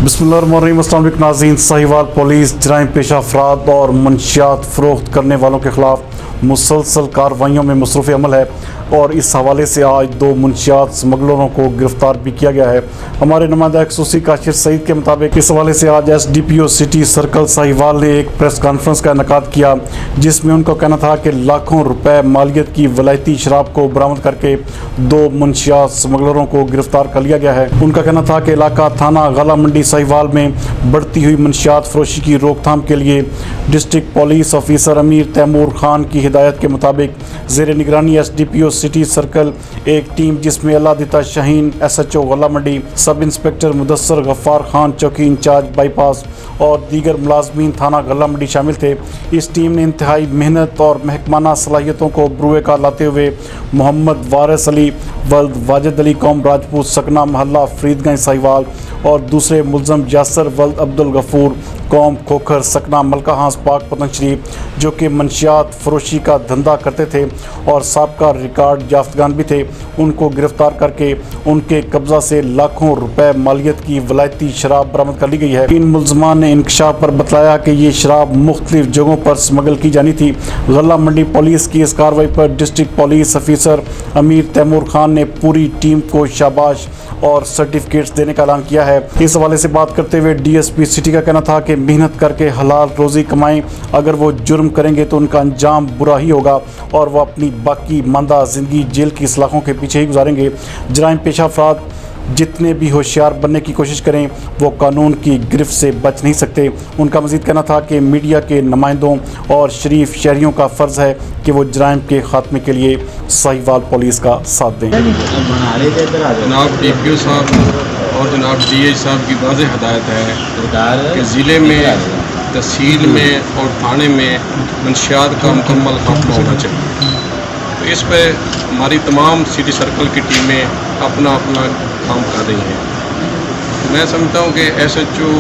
बिस्मिल्लाहिर्रहमानिर्रहीम। अस्सलाम वालेकुम नाज़रीन। साहिवाल पुलिस जराइम पेशा अफराद और मंशियात फ़रोख्त करने वालों के ख़िलाफ़ मुसलसल कार्रवाइयों में मसरूफ़ अमल है और इस हवाले से आज 2 मंशियात स्मगलरों को गिरफ़्तार भी किया गया है। हमारे नुमाइंदा ख़ुसूसी काशिर सईद के मुताबिक इस हवाले से आज SDPO सिटी सर्कल साहिवाल ने एक प्रेस कॉन्फ्रेंस का इनेकाद किया, जिसमें उनका कहना था कि लाखों रुपए मालियत की वलायती शराब को बरामद करके 2 मंशियात स्मगलरों को गिरफ़्तार कर लिया गया है। उनका कहना था कि इलाका थाना गला मंडी साहिवाल में बढ़ती हुई मंशियात फरोशी की रोकथाम के लिए डिस्ट्रिक्ट पुलिस ऑफिसर अमीर तैमूर खान की हिदायत के मुताबिक ज़ेर निगरानी SDPO सिटी सर्कल एक टीम जिसमें अल्लादिता शाहीन SHO गला मंडी, सब इंस्पेक्टर मुदस्सर गफ्फार खान चौकी इंचार्ज बाईपास और दीगर मुलाजमीन थाना गला मंडी शामिल थे। इस टीम ने इंतहाई मेहनत और महकमाना सलाहियतों को बरूए कार लाते हुए मोहम्मद वारिस अली वल्द वाजिद अली कौम राजपूत सकना महल्ला फरीदगंज साहिवाल और दूसरे मुलजम यासर वल्द अब्दुल गफूर कौम खोखर सकना मलका हांस पाक पतन शरीफ, जो कि मंशियात फरोशी का धंधा करते थे और साबका रिकॉर्ड याफ्तगान भी थे, उनको गिरफ्तार करके उनके कब्जा से लाखों रुपए मालियत की वलायती शराब बरामद कर ली गई है। इन मुलजमान ने इंकशाफ पर बताया कि ये शराब मुख्तलिफ जगहों पर स्मगल की जानी थी। गला मंडी पुलिस की इस कार्रवाई पर डिस्ट्रिक्ट पुलिस ऑफिसर अमीर तैमूर खान ने पूरी टीम को शाबाश और सर्टिफिकेट्स देने का ऐलान किया है। इस हवाले से बात करते हुए DSP सिटी का कहना था कि मेहनत करके हलाल रोज़ी कमाएं, अगर वो जुर्म करेंगे तो उनका अंजाम बुरा ही होगा और वो अपनी बाकी मांदा ज़िंदगी जेल की सलाखों के पीछे ही गुजारेंगे। जराइम पेशा अफराद जितने भी होशियार बनने की कोशिश करें वो कानून की गिरफ्त से बच नहीं सकते। उनका मज़ीद कहना था कि मीडिया के नुमाइंदों और शरीफ शहरियों का फ़र्ज़ है कि वो जराइम के ख़ात्मे के लिए साहिवाल पुलिस का साथ दें। जनाब DPO साहब और जनाब DI साहब की वाज़ेह हदायत है कि ज़िले में, तहसील में और थाने में मंशियात का मुकम्मल खात्मा होना चाहिए। तो इस पर हमारी तमाम सिटी सर्कल की टीमें अपना अपना काम कर रही हैं। तो मैं समझता हूँ कि SHO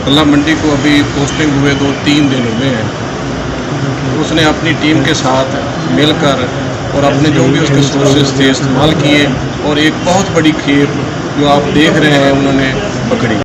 गला मंडी को अभी पोस्टिंग हुए 2-3 दिन हुए हैं। उसने अपनी टीम के साथ मिलकर और अपने जो भी उसके सोर्सेज थे इस्तेमाल किए और एक बहुत बड़ी खेप जो आप देख रहे हैं उन्होंने पकड़ी।